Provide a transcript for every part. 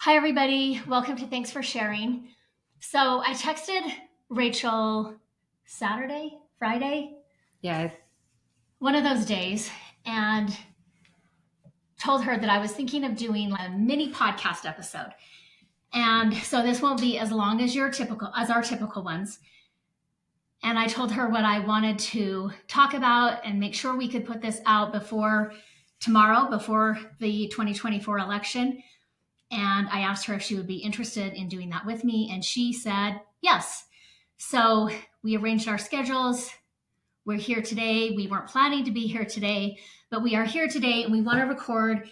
Hi, everybody. Welcome to Thanks for Sharing. So I texted Rachel Friday, Yeah, one of those days, and told her that I was thinking of doing a mini podcast episode. And so this won't be as long as our typical ones. And I told her what I wanted to talk about and make sure we could put this out before tomorrow, before the 2024 election. And I asked her if she would be interested in doing that with me. And she said yes. So we arranged our schedules. We're here today. We weren't planning to be here today, but we are here today and we want to record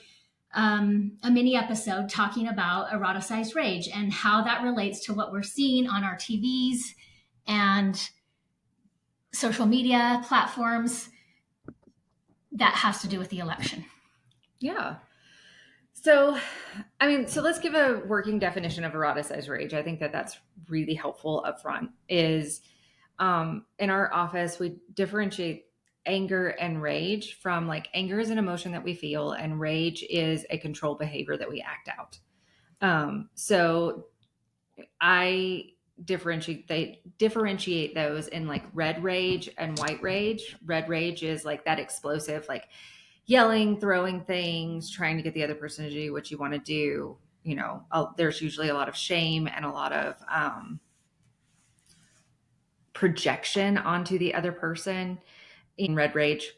a mini episode talking about eroticized rage and how that relates to what we're seeing on our TVs and social media platforms that has to do with the election. yeah. So let's give a working definition of eroticized rage. I think that that's really helpful up front. Is in our office, we differentiate anger and rage from like anger is an emotion that we feel, and rage is a control behavior that we act out. So I differentiate those in like red rage and white rage. Red rage is like that explosive, like yelling, throwing things, trying to get the other person to do what you want to do. There's usually a lot of shame and a lot of projection onto the other person in red rage.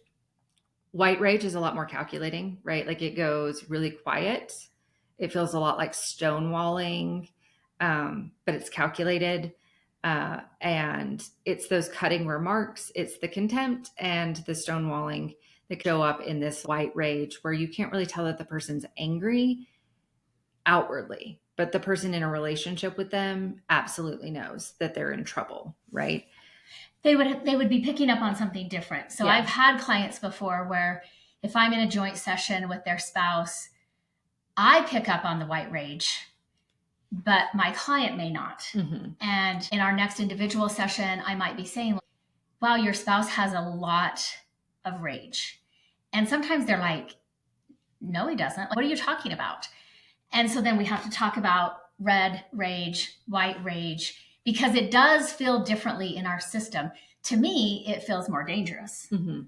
White rage is a lot more calculating, right? Like it goes really quiet. It feels a lot like stonewalling, but it's calculated. And it's those cutting remarks, it's the contempt and the stonewalling that show up in this white rage where you can't really tell that the person's angry outwardly, but the person in a relationship with them absolutely knows that they're in trouble, right? They would be picking up on something different. So Yeah. I've had clients before where if I'm in a joint session with their spouse, I pick up on the white rage, but my client may not. Mm-hmm. And in our next individual session, I might be saying, wow, your spouse has a lot of rage. And sometimes they're like, no, he doesn't. What are you talking about? And so then we have to talk about red rage, white rage, because it does feel differently in our system. To me, it feels more dangerous. Mm-hmm.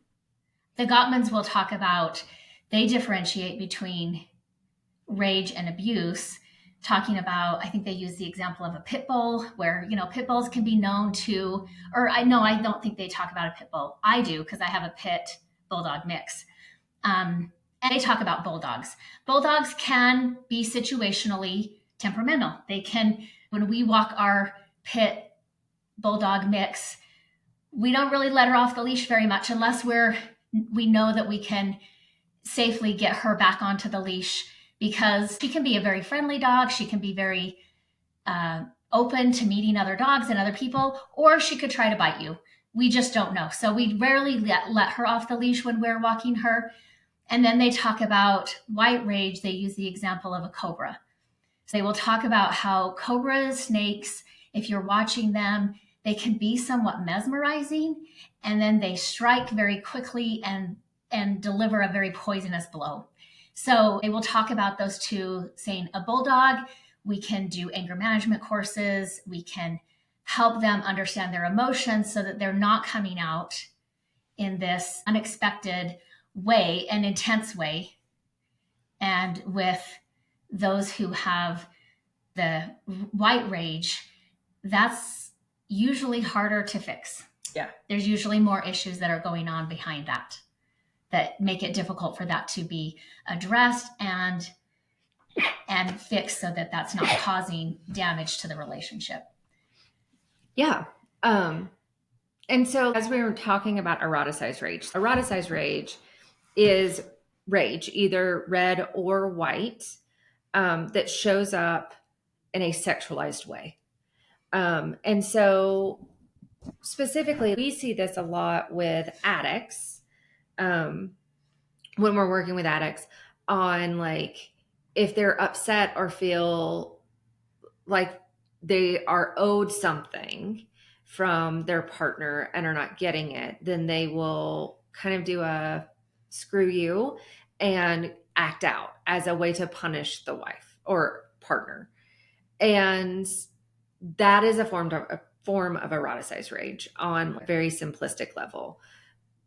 The Gottmans will talk about, they differentiate between rage and abuse, talking about, I think they use the example of a pit bull where, pit bulls can be known to, or I don't think they talk about a pit bull. I do because I have a pit bulldog mix. And they talk about bulldogs. Bulldogs can be situationally temperamental. They can, when we walk our pit bulldog mix, we don't really let her off the leash very much unless we know that we can safely get her back onto the leash, because she can be a very friendly dog. She can be very open to meeting other dogs and other people, or she could try to bite you. We just don't know. So we rarely let her off the leash when we're walking her. And then they talk about white rage. They use the example of a cobra. So they will talk about how cobras, snakes, if you're watching them, they can be somewhat mesmerizing, and then they strike very quickly and deliver a very poisonous blow. So they will talk about those two, saying a bulldog, we can do anger management courses. We can help them understand their emotions so that they're not coming out in this unexpected way, an intense way. And with those who have the white rage, that's usually harder to fix. Yeah. There's usually more issues that are going on behind that make it difficult for that to be addressed and fixed so that that's not causing damage to the relationship. Yeah. And so as we were talking about eroticized rage is rage, either red or white, that shows up in a sexualized way. And so specifically, we see this a lot with addicts, when we're working with addicts on like, if they're upset or feel like they are owed something from their partner and are not getting it, then they will kind of do a screw you and act out as a way to punish the wife or partner. And that is a form of eroticized rage on a very simplistic level.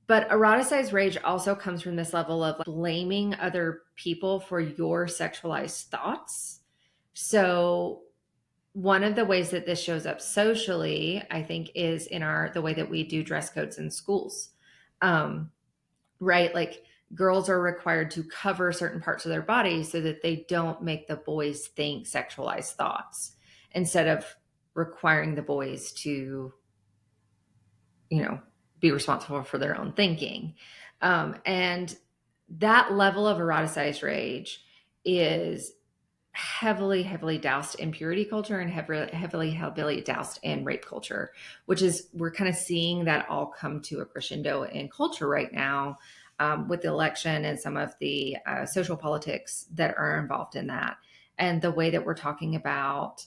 But eroticized rage also comes from this level of blaming other people for your sexualized thoughts. So one of the ways that this shows up socially, I think, is in the way that we do dress codes in schools. Um, right? Like girls are required to cover certain parts of their body so that they don't make the boys think sexualized thoughts, instead of requiring the boys to, you know, be responsible for their own thinking. And that level of eroticized rage is heavily doused in purity culture and heavily doused in rape culture, which is, we're kind of seeing that all come to a crescendo in culture right now, with the election and some of the social politics that are involved in that, and the way that we're talking about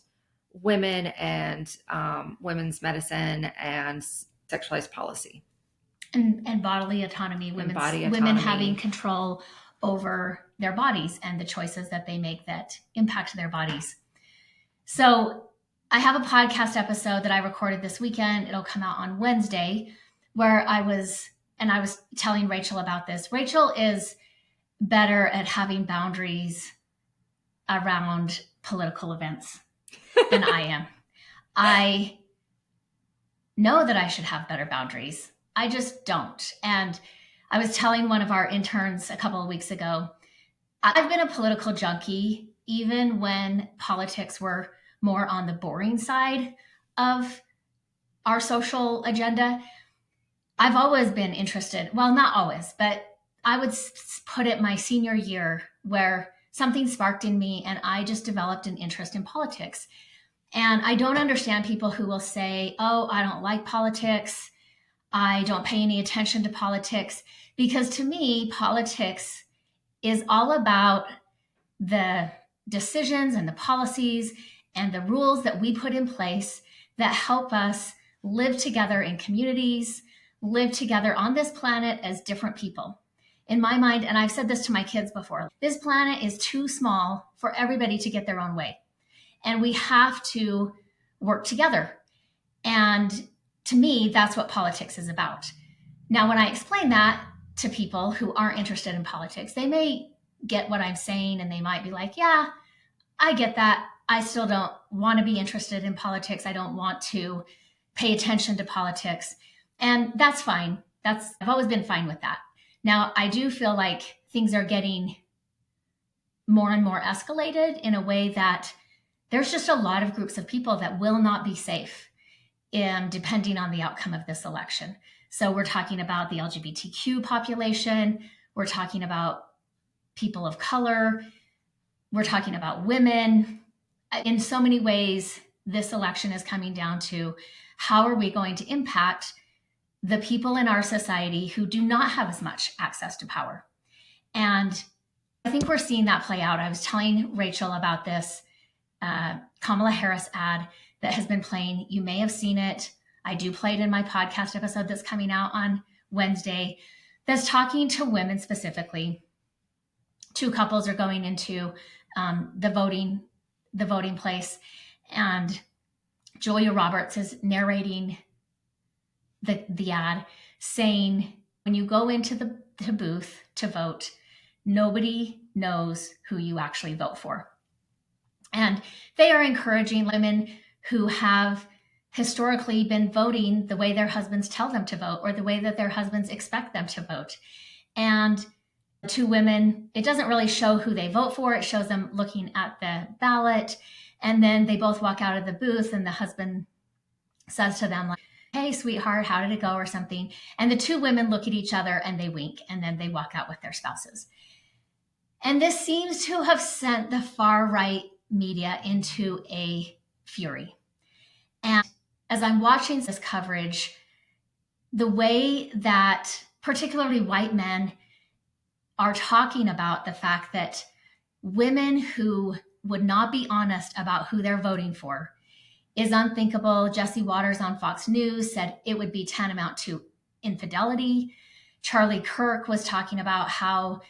women and women's medicine and sexualized policy and bodily autonomy, and body women having autonomy. control over their bodies and the choices that they make that impact their bodies. So I have a podcast episode that I recorded this weekend. It'll come out on Wednesday, where I was telling Rachel about this. Rachel is better at having boundaries around political events than I am. I know that I should have better boundaries. I just don't. And I was telling one of our interns a couple of weeks ago, I've been a political junkie even when politics were more on the boring side of our social agenda. I've always been interested. Well, not always, but I would put it my senior year where something sparked in me and I just developed an interest in politics. And I don't understand people who will say, oh, I don't like politics. I don't pay any attention to politics. Because to me, politics is all about the decisions and the policies and the rules that we put in place that help us live together in communities, live together on this planet as different people. In my mind, and I've said this to my kids before, this planet is too small for everybody to get their own way. And we have to work together. And to me, that's what politics is about. Now, when I explain that to people who aren't interested in politics, they may get what I'm saying and they might be like, yeah, I get that. I still don't want to be interested in politics. I don't want to pay attention to politics. And that's fine. I've always been fine with that. Now, I do feel like things are getting more and more escalated in a way that there's just a lot of groups of people that will not be safe depending on the outcome of this election. So we're talking about the LGBTQ population. We're talking about people of color. We're talking about women. In so many ways, this election is coming down to how are we going to impact the people in our society who do not have as much access to power. And I think we're seeing that play out. I was telling Rachel about this Kamala Harris ad that has been playing. You may have seen it. I do play it in my podcast episode that's coming out on Wednesday, that's talking to women specifically. Two couples are going into the voting place, and Julia Roberts is narrating the ad, saying, when you go into the booth to vote, nobody knows who you actually vote for. And they are encouraging women who have historically been voting the way their husbands tell them to vote or the way that their husbands expect them to vote. And two women, it doesn't really show who they vote for. It shows them looking at the ballot. And then they both walk out of the booth and the husband says to them, like, hey, sweetheart, how did it go or something? And the two women look at each other and they wink, and then they walk out with their spouses. And this seems to have sent the far right media into a fury. And as I'm watching this coverage, the way that particularly white men are talking about the fact that women who would not be honest about who they're voting for is unthinkable. Jesse Waters on Fox News said it would be tantamount to infidelity. Charlie Kirk was talking about how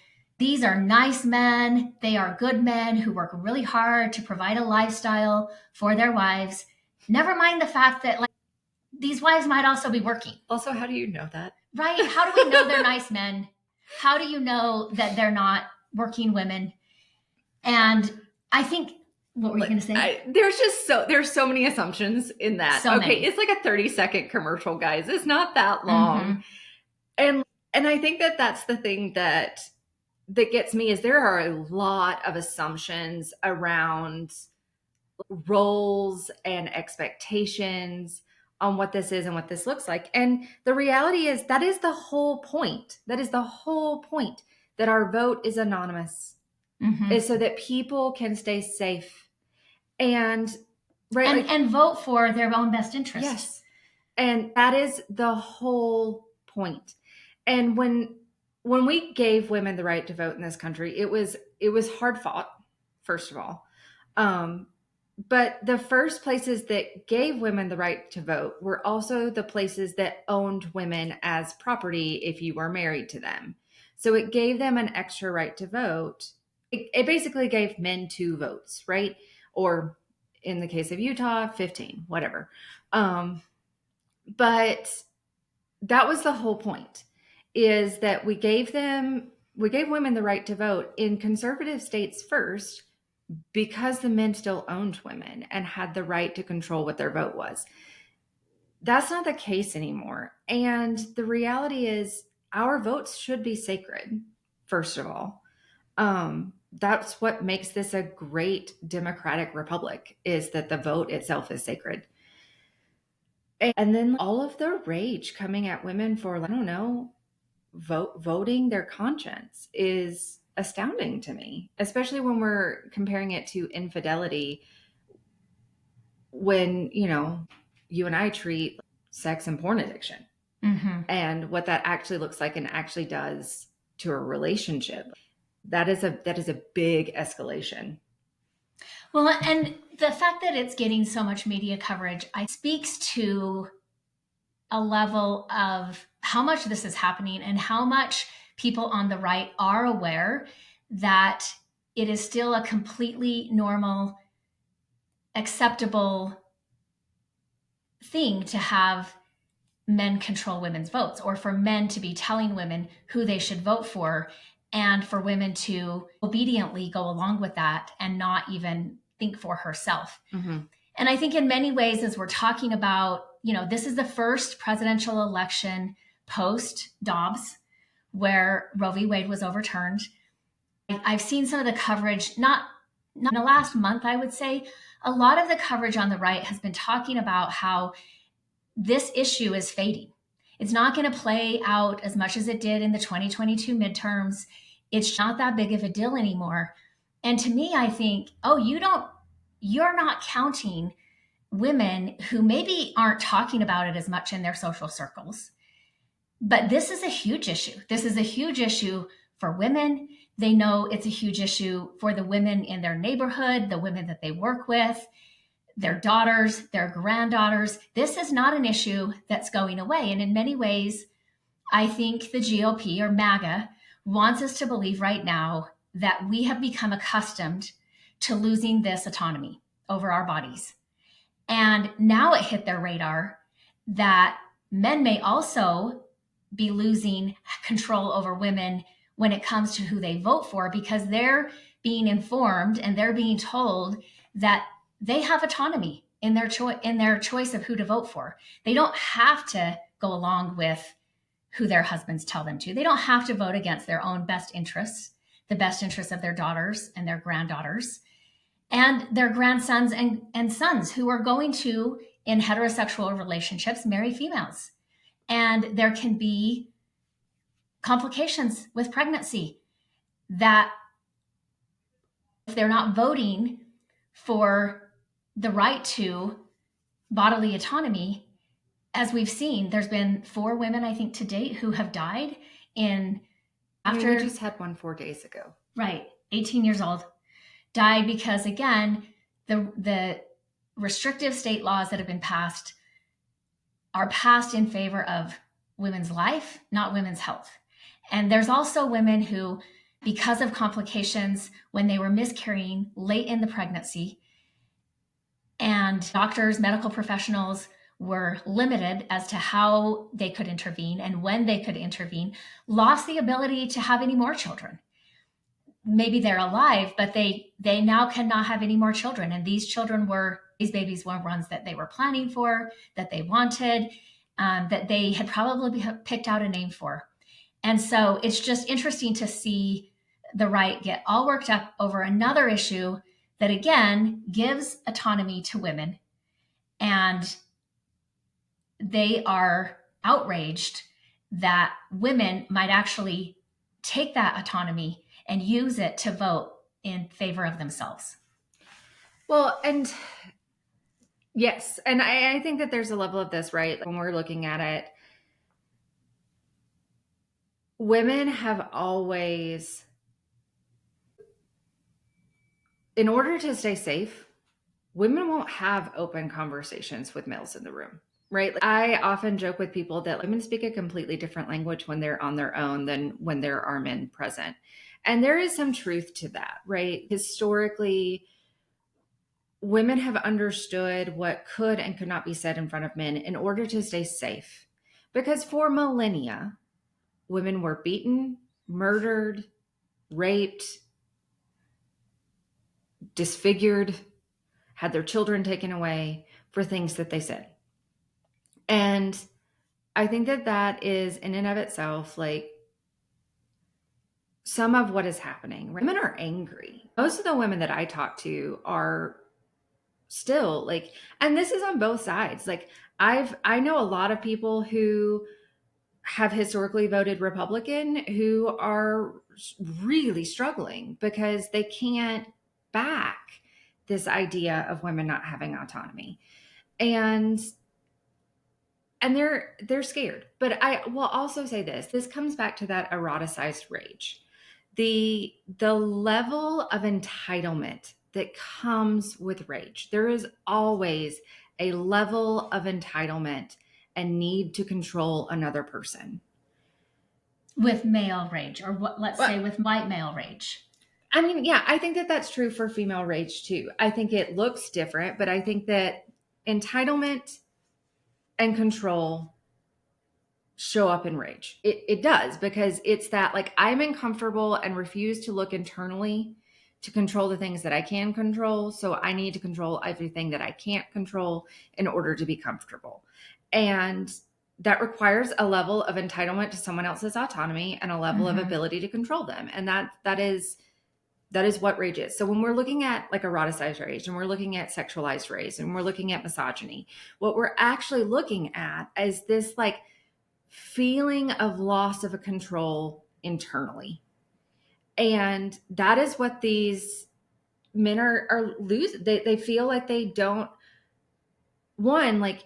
these are nice men. They are good men who work really hard to provide a lifestyle for their wives. Never mind the fact that like these wives might also be working. Also, how do you know that? Right? How do we know they're nice men? How do you know that they're not working women? And I think, what were you going to say? There's so many assumptions in that. So okay, many. it's like a 30-second commercial, guys. It's not that long. And I think that that's the thing that gets me is there are a lot of assumptions around roles and expectations on what this is and what this looks like. And the reality is that is the whole point. That is the whole point, that our vote is anonymous, is so that people can stay safe and right and vote for their own best interest. Yes. And that is the whole point. And when we gave women the right to vote in this country, it was hard fought, first of all. But the first places that gave women the right to vote were also the places that owned women as property if you were married to them. So it gave them an extra right to vote. It basically gave men 2 votes, right? Or in the case of Utah, 15, whatever. But that was the whole point, is that we gave women the right to vote in conservative states first, because the men still owned women and had the right to control what their vote was. That's not the case anymore. And the reality is our votes should be sacred, first of all. That's what makes this a great democratic republic, is that the vote itself is sacred. And then all of the rage coming at women for, I don't know, voting their conscience is astounding to me, especially when we're comparing it to infidelity, when, you and I treat sex and porn addiction and what that actually looks like and actually does to a relationship. That is a big escalation. Well, and the fact that it's getting so much media coverage, I speaks to a level of how much this is happening and how much people on the right are aware that it is still a completely normal, acceptable thing to have men control women's votes, or for men to be telling women who they should vote for, and for women to obediently go along with that and not even think for herself. And I think in many ways, as we're talking about, this is the first presidential election post Dobbs where Roe v. Wade was overturned. I've seen some of the coverage, not in the last month, I would say. A lot of the coverage on the right has been talking about how this issue is fading. It's not going to play out as much as it did in the 2022 midterms. It's not that big of a deal anymore. And to me, I think, you're not counting women who maybe aren't talking about it as much in their social circles. But this is a huge issue. This is a huge issue for women. They know it's a huge issue for the women in their neighborhood, the women that they work with, their daughters, their granddaughters. This is not an issue that's going away. And in many ways, I think the GOP, or MAGA, wants us to believe right now that we have become accustomed to losing this autonomy over our bodies. And now it hit their radar that men may also be losing control over women when it comes to who they vote for, because they're being informed and they're being told that they have autonomy in their choice of who to vote for. They don't have to go along with who their husbands tell them to. They don't have to vote against their own best interests, the best interests of their daughters and their granddaughters and their grandsons and sons, who are going to, in heterosexual relationships, marry females. And there can be complications with pregnancy that, if they're not voting for the right to bodily autonomy, as we've seen, there's been 4 women, I think, to date who have died we just had one 4 days ago. Right, 18 years old, died because, again, the restrictive state laws that have been passed are passed in favor of women's life, not women's health. And there's also women who because of complications when they were miscarrying late in the pregnancy. And doctors, medical professionals were limited as to how they could intervene and when they could intervene, lost the ability to have any more children. Maybe they're alive, but they now cannot have any more children. And these babies were ones that they were planning for, that they wanted, that they had probably picked out a name for. And so it's just interesting to see the right get all worked up over another issue that, again, gives autonomy to women. And they are outraged that women might actually take that autonomy and use it to vote in favor of themselves. Well, and yes, and I think that there's a level of this, right? When we're looking at it, women have always, in order to stay safe, women won't have open conversations with males in the room, right? Like, I often joke with people that women speak a completely different language when they're on their own than when there are men present. And there is some truth to that, right? Historically, women have understood what could and could not be said in front of men in order to stay safe. Because for millennia, women were beaten, murdered, raped, disfigured, had their children taken away for things that they said. And I think that that is in and of itself like some of what is happening. Women are angry. Most of the women that I talk to are still like, and this is on both sides. Like I know a lot of people who have historically voted Republican who are really struggling because they can't back this idea of women not having autonomy. And they're scared. But I will also say this comes back to that eroticized rage. The level of entitlement that comes with rage. There is always a level of entitlement and need to control another person. With male rage, or let's Well, say with white male rage. I mean, yeah, I think that that's true for female rage too. I think it looks different, but I think that entitlement and control show up in rage. It does, because it's that like I'm uncomfortable and refuse to look internally to control the things that I can control. So I need to control everything that I can't control in order to be comfortable. And that requires a level of entitlement to someone else's autonomy and a level of ability to control them. And that is what rage is. So when we're looking at like eroticized rage and we're looking at sexualized rage and we're looking at misogyny, what we're actually looking at is this like feeling of loss of a control internally. And that is what these men are losing. They feel like they don't, one, like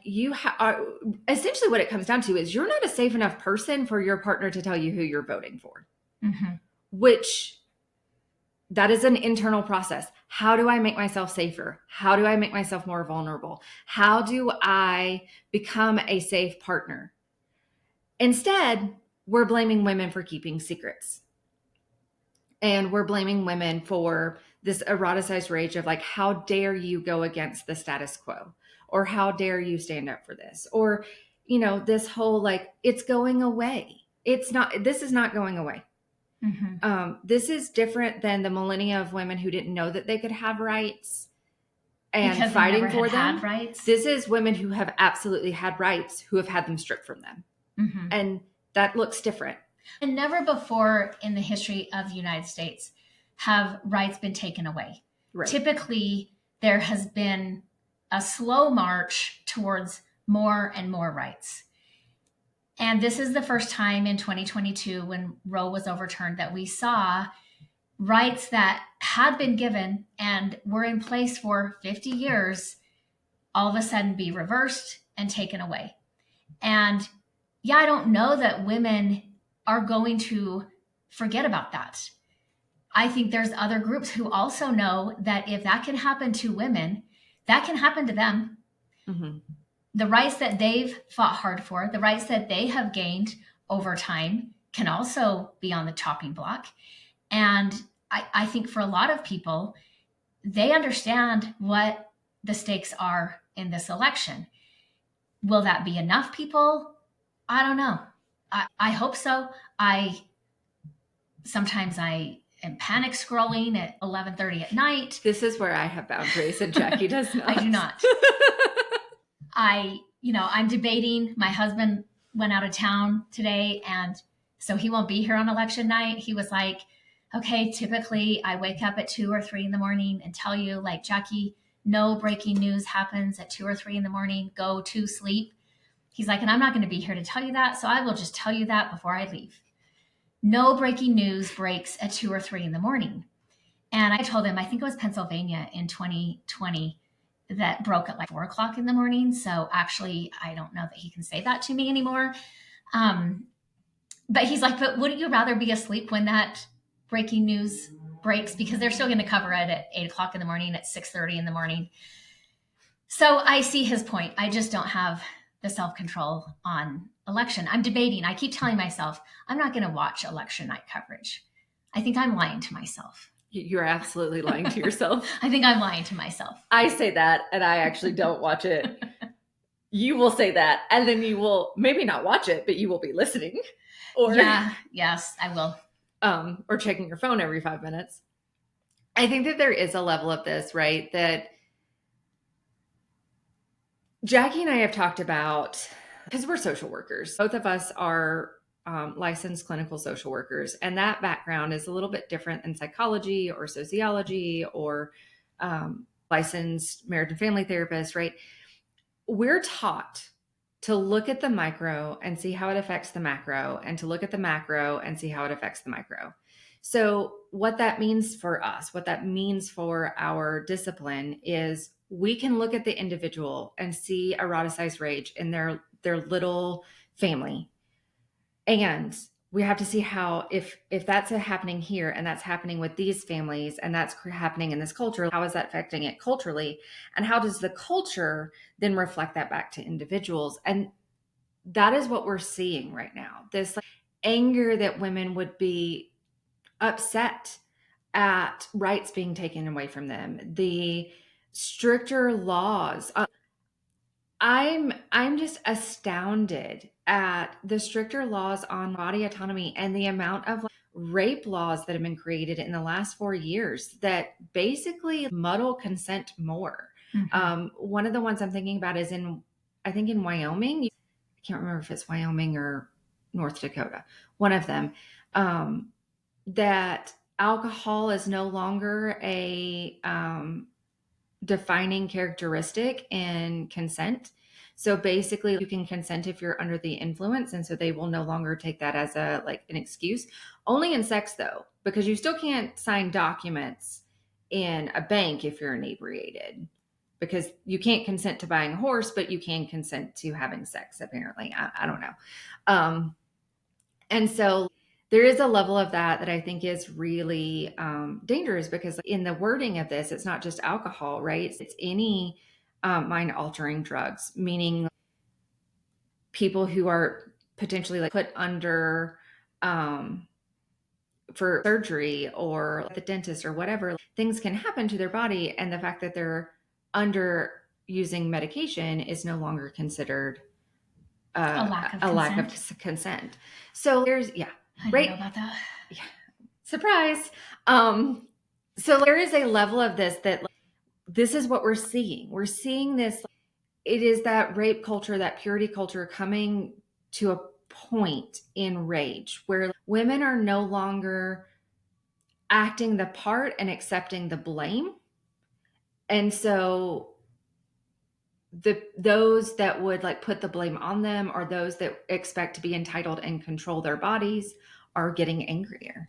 are essentially what it comes down to is you're not a safe enough person for your partner to tell you who you're voting for, which that is an internal process. How do I make myself safer? How do I make myself more vulnerable? How do I become a safe partner? Instead, we're blaming women for keeping secrets. And we're blaming women for this eroticized rage of like, how dare you go against the status quo? Or how dare you stand up for this? Or, this whole like, it's going away. This is not going away. This is different than the millennia of women who didn't know that they could have rights and because fighting for them. Had rights. This is women who have absolutely had rights, who have had them stripped from them. And that looks different. And never before in the history of the United States have rights been taken away. Right. Typically, there has been a slow march towards more and more rights. And this is the first time in 2022, when Roe was overturned, that we saw rights that had been given and were in place for 50 years all of a sudden be reversed and taken away. And yeah, I don't know that women are going to forget about that. I think there's other groups who also know that if that can happen to women, that can happen to them. The rights that they've fought hard for, the rights that they have gained over time, can also be on the chopping block. And I think for a lot of people, they understand what the stakes are in this election. Will that be enough people? I don't know. I hope so. I am panic scrolling at 11:30 at night. This is where I have boundaries and Jackie does not. I do not. I'm debating. My husband went out of town today, and so he won't be here on election night. He was like, okay, typically I wake up at 2 or 3 in the morning and tell you, like, Jackie, no breaking news happens at 2 or 3 in the morning. Go to sleep. He's like, and I'm not going to be here to tell you that. So I will just tell you that before I leave. No breaking news breaks at 2 or 3 in the morning. And I told him, I think it was Pennsylvania in 2020 that broke at like 4 o'clock in the morning. So actually, I don't know that he can say that to me anymore. But he's like, but wouldn't you rather be asleep when that breaking news breaks? Because they're still going to cover it at 8 o'clock in the morning, at 6:30 in the morning. So I see his point. I just don't have the self-control on election. I'm debating. I keep telling myself, I'm not going to watch election night coverage. I think I'm lying to myself. You're absolutely lying to yourself. I think I'm lying to myself. I say that, and I actually don't watch it. You will say that, and then you will maybe not watch it, but you will be listening. Or yes, I will. Or checking your phone every 5 minutes. I think that there is a level of this, right? That Jackie and I have talked about, because we're social workers. Both of us are licensed clinical social workers, and that background is a little bit different in psychology or sociology or licensed marriage and family therapists, right? We're taught to look at the micro and see how it affects the macro, and to look at the macro and see how it affects the micro. So what that means for us, what that means for our discipline is we can look at the individual and see eroticized rage in their little family. And we have to see how, if that's happening here and that's happening with these families and that's happening in this culture, how is that affecting it culturally? And how does the culture then reflect that back to individuals? And that is what we're seeing right now. This anger that women would be upset at rights being taken away from them, the stricter laws. I'm just astounded at the stricter laws on body autonomy and the amount of rape laws that have been created in the last 4 years that basically muddle consent more. Mm-hmm. One of the ones I'm thinking about is I think in Wyoming. I can't remember if it's Wyoming or North Dakota, one of them, that alcohol is no longer a defining characteristic in consent. So basically you can consent if you're under the influence. And so they will no longer take that as an excuse. Only in sex though, because you still can't sign documents in a bank if you're inebriated, because you can't consent to buying a horse, but you can consent to having sex, apparently. I don't know. And so there is a level of that I think is really dangerous, because in the wording of this, it's not just alcohol, right? It's any mind-altering drugs, meaning people who are potentially put under for surgery or the dentist or whatever. Things can happen to their body, and the fact that they're under using medication is no longer considered a lack of consent. So there's, I didn't know about that. Yeah. Surprise. So there is a level of this that this is what we're seeing. We're seeing this. It is that rape culture, that purity culture coming to a point in rage where women are no longer acting the part and accepting the blame. And so those that would put the blame on them, or those that expect to be entitled and control their bodies, are getting angrier.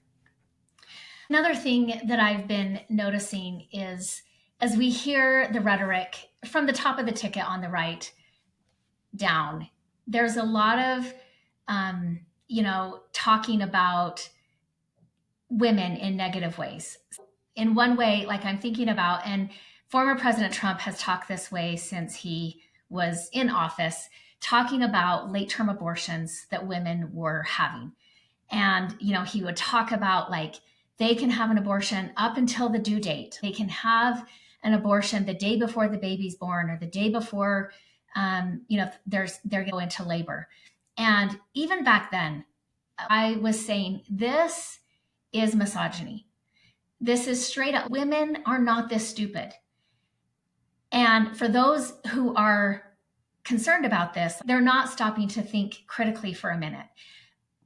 Another thing that I've been noticing is, as we hear the rhetoric from the top of the ticket on the right down, there's a lot of talking about women in negative ways. In one way, I'm thinking about, and former President Trump has talked this way since he was in office, talking about late-term abortions that women were having. And, he would talk about they can have an abortion up until the due date. They can have an abortion the day before the baby's born or the day before, they're going to go into labor. And even back then, I was saying this is misogyny. This is straight up. Women are not this stupid. And for those who are concerned about this, they're not stopping to think critically for a minute.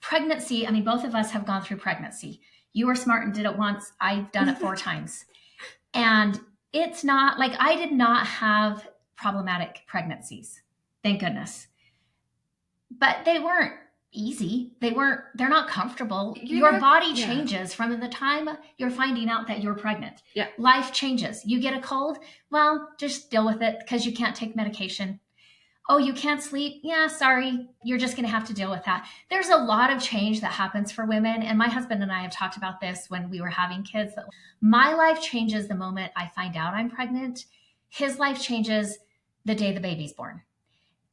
Pregnancy, I mean, both of us have gone through pregnancy. You were smart and did it once. I've done it 4 times. And it's not like I did not have problematic pregnancies. Thank goodness. But they weren't easy. They're not comfortable. Your body changes from the time you're finding out that you're pregnant. Yeah. Life changes. You get a cold, well, just deal with it because you can't take medication. Oh, you can't sleep? Yeah, sorry. You're just going to have to deal with that. There's a lot of change that happens for women. And my husband and I have talked about this when we were having kids. That my life changes the moment I find out I'm pregnant. His life changes the day the baby's born.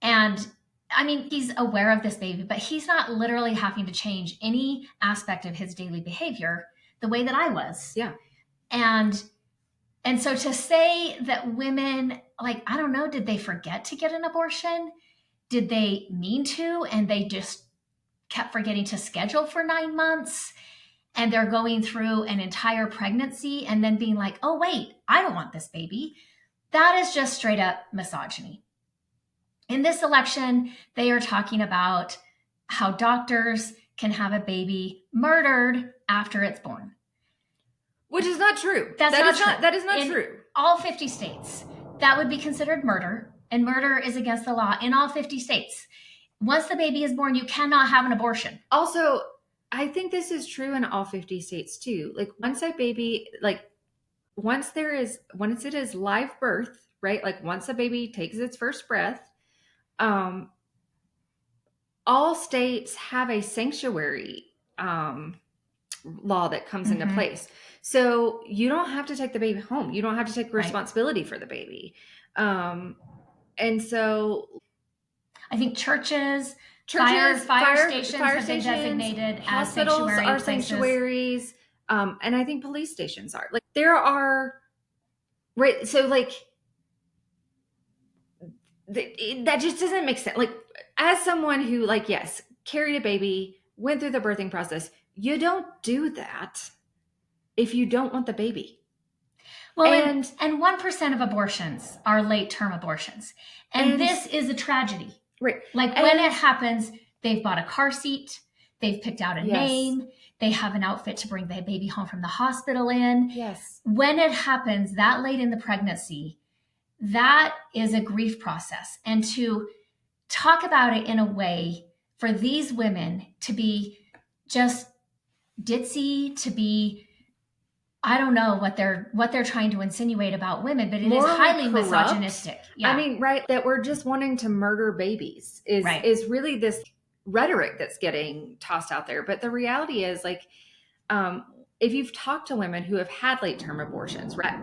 And I mean, he's aware of this baby, but he's not literally having to change any aspect of his daily behavior the way that I was. Yeah. And so to say that women, like, I don't know, did they forget to get an abortion? Did they mean to and they just kept forgetting to schedule for 9 months? And they're going through an entire pregnancy and then being like, oh, wait, I don't want this baby. That is just straight up misogyny. In this election, they are talking about how doctors can have a baby murdered after it's born. Which is not true. That is not in true. All 50 states, that would be considered murder, and murder is against the law in all 50 states. Once the baby is born, you cannot have an abortion. Also, I think this is true in all 50 states too. Like once a baby, like once it is live birth, right? Like once a baby takes its first breath, all states have a sanctuary law that comes into place. So you don't have to take the baby home. You don't have to take responsibility for the baby. And so I think churches, fire stations have been designated as hospitals are sanctuaries. And I think police stations are. Like there are, right? So like that just doesn't make sense. Like as someone who like, yes, carried a baby, went through the birthing process, you don't do that if you don't want the baby. Well, and 1% of abortions are late-term abortions. And this is a tragedy. Right. Like when it happens, they've bought a car seat, they've picked out a name, they have an outfit to bring the baby home from the hospital in. Yes. When it happens that late in the pregnancy, that is a grief process. And to talk about it in a way for these women to be just ditzy, to be, I don't know what they're trying to insinuate about women, but it is highly misogynistic. Yeah. I mean, right, that we're just wanting to murder babies is really this rhetoric that's getting tossed out there. But the reality is like, if you've talked to women who have had late-term abortions, right?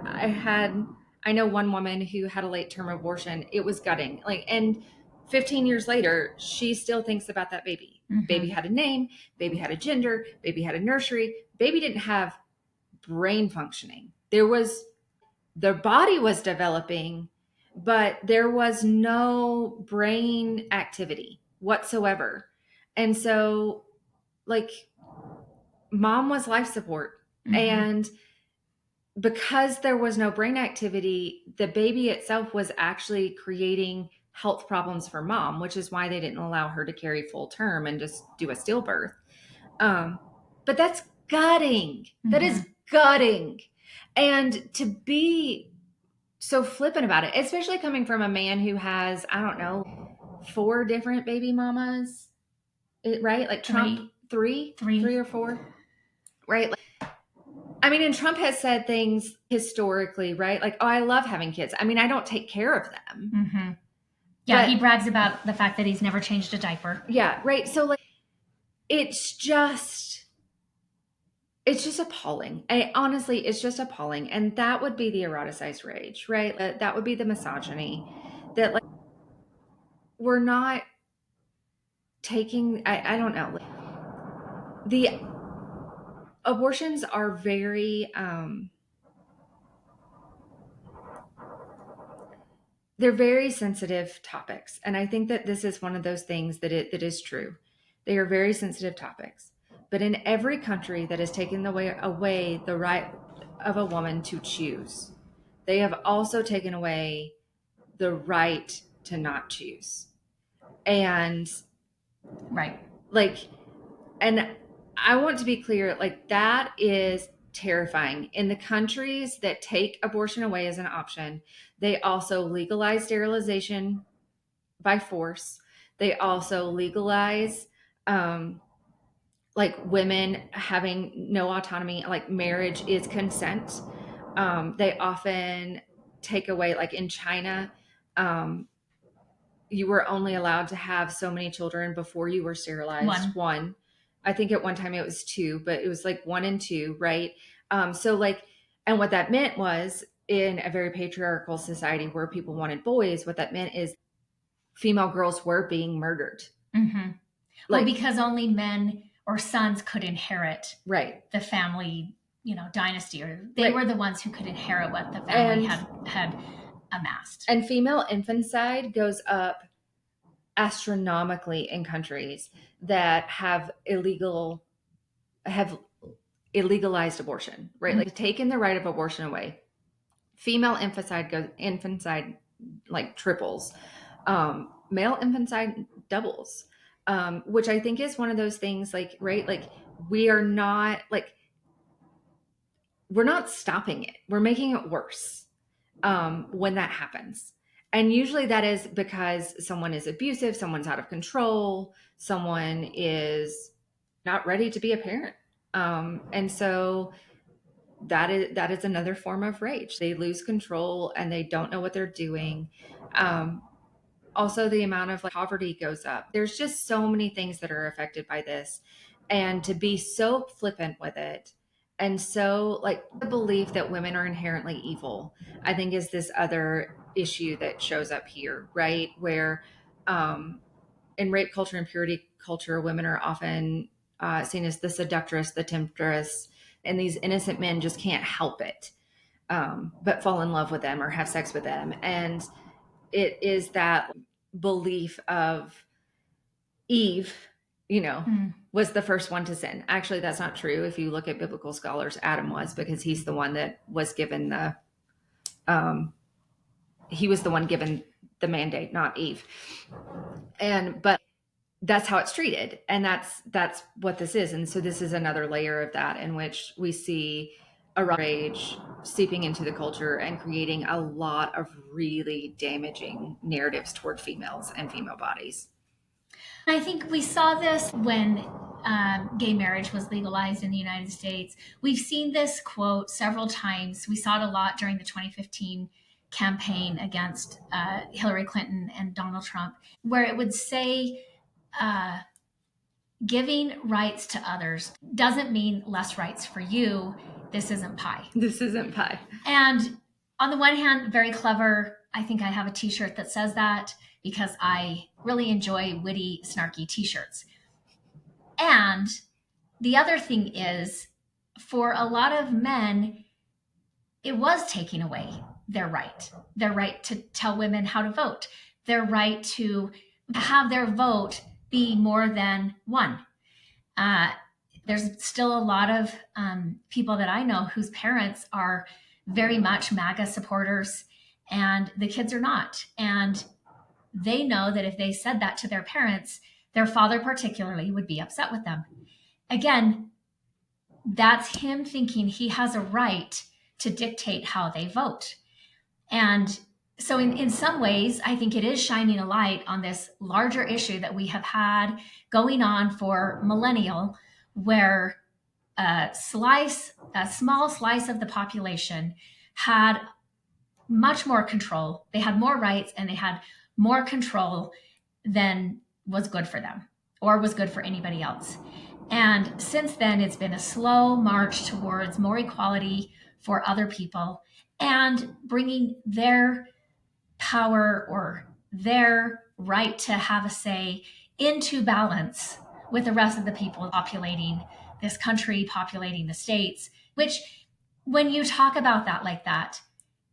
I know one woman who had a late-term abortion. It was gutting. Like, and 15 years later, she still thinks about that baby. Baby had a name, baby had a gender, baby had a nursery, baby didn't have brain functioning. Their body was developing, but there was no brain activity whatsoever. And so like mom was life support. And because there was no brain activity, the baby itself was actually creating health problems for mom, which is why they didn't allow her to carry full term and just do a stillbirth. But that's gutting. That is gutting. And to be so flippant about it, especially coming from a man who has, I don't know, 4 different baby mamas, right? Like Trump, three or 4, right? Like, I mean, and Trump has said things historically, right? Like, oh, I love having kids. I mean, I don't take care of them. Yeah, he brags about the fact that he's never changed a diaper. Yeah, right. So like, it's just appalling. Honestly, it's just appalling. And that would be the eroticized rage, right? That would be the misogyny that like we're not taking, I don't know. abortions are they're very sensitive topics, and I think that this is one of those things that is true. They are very sensitive topics, but in every country that has taken away the right of a woman to choose, they have also taken away the right to not choose. And Right. like, and I want to be clear, like, that is terrifying. In the countries that take abortion away as an option, they also legalize sterilization by force. They also legalize um, like women having no autonomy, like marriage is consent. They often take away, like in China, um, you were only allowed to have so many children before you were sterilized. One. One. I think at one time it was two, but it was like one and two, right? So like, and what that meant was, in a very patriarchal society where people wanted boys, what that meant is female girls were being murdered. Mm-hmm. Well, Like, because only men or sons could inherit right, the family, dynasty, or they right. were the ones who could inherit what the family And had amassed. and female infanticide goes up astronomically in countries that have illegalized abortion, right? Like taken the right of abortion away. Female infanticide like triples. Male infanticide doubles. Which I think is one of those things, like, right? Like, we are not like we're not stopping it. We're making it worse when that happens. And usually that is because someone is abusive, someone's out of control, someone is not ready to be a parent. And so that is another form of rage. They lose control and they don't know what they're doing. Um, Also, the amount of like poverty goes up. There's just so many things that are affected by this, and to be so flippant with it, and so like the belief that women are inherently evil, I think, is this other issue that shows up here, right? Where in rape culture and purity culture, women are often seen as the seductress, the temptress, and these innocent men just can't help it, but fall in love with them or have sex with them. And it is that belief of Eve, was the first one to sin. Actually, that's not true. If you look at biblical scholars, Adam was, because he's the one that was given um, he was the one given the mandate, not Eve. But that's how it's treated, and that's what this is. And so this is another layer of that, in which we see a rage seeping into the culture and creating a lot of really damaging narratives toward females and female bodies. I think we saw this when gay marriage was legalized in the United States. We've seen this quote several times. We saw it a lot during the 2015 campaign against Hillary Clinton and Donald Trump, where it would say, uh, giving rights to others doesn't mean less rights for you. This isn't pie. This isn't pie. And on the one hand, very clever. I think I have a t shirt that says that because I really enjoy witty, snarky t shirts. And the other thing is, for a lot of men, it was taking away their right to tell women how to vote, their right to have their vote be more than one. Uh, there's still a lot of people that I know whose parents are very much MAGA supporters, and the kids are not. And they know that if they said that to their parents, their father particularly would be upset with them. Again, that's him thinking he has a right to dictate how they vote. And so, in some ways, I think it is shining a light on this larger issue that we have had going on for millennial, where a small slice of the population had much more control. They had more rights and they had more control than was good for them or was good for anybody else. And since then, it's been a slow march towards more equality for other people and bringing their power or their right to have a say into balance with the rest of the people populating this country populating the states, which when you talk about that like that,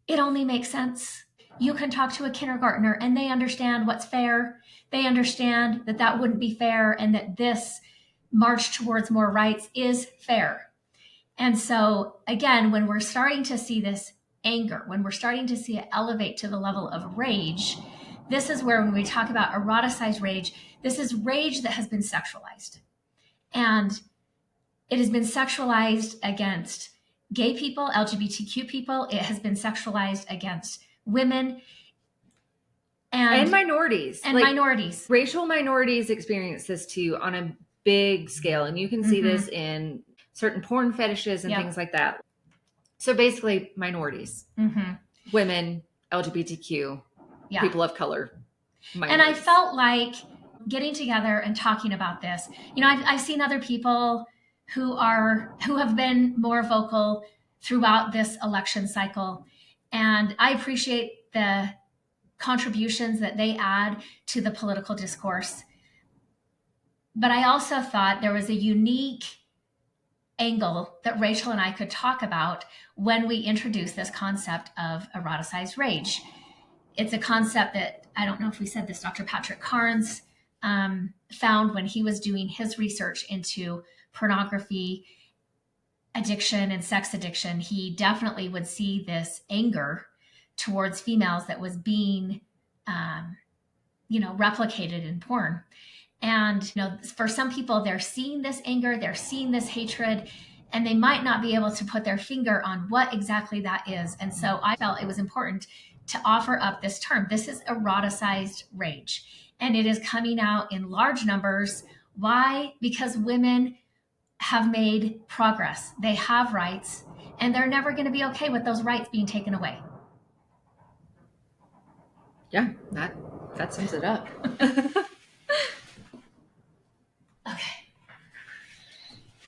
it only makes sense. You can talk to a kindergartner and they understand what's fair. They understand that that wouldn't be fair and that this march towards more rights is fair. And so, again, when we're starting to see this anger, when we're starting to see it elevate to the level of rage, this is where, when we talk about eroticized rage, this is rage that has been sexualized. And it has been sexualized against gay people, LGBTQ people. It has been sexualized against women And minorities. And like, minorities. Racial minorities experience this too on a big scale. And you can see this in certain porn fetishes and things like that. So basically, minorities, women, LGBTQ, people of color. Minorities. And I felt like getting together and talking about this. You know, I've seen other people who have been more vocal throughout this election cycle, and I appreciate the contributions that they add to the political discourse. But I also thought there was a unique angle that Rachel and I could talk about when we introduced this concept of eroticized rage. It's a concept that, I don't know if we said this, Dr. Patrick Carnes found when he was doing his research into pornography addiction and sex addiction. He definitely would see this anger towards females that was being, replicated in porn. And, for some people, they're seeing this anger, they're seeing this hatred, and they might not be able to put their finger on what exactly that is. And so I felt it was important to offer up this term. This is eroticized rage, and it is coming out in large numbers. Why? Because women have made progress. They have rights, and they're never going to be okay with those rights being taken away. Yeah, that sums it up.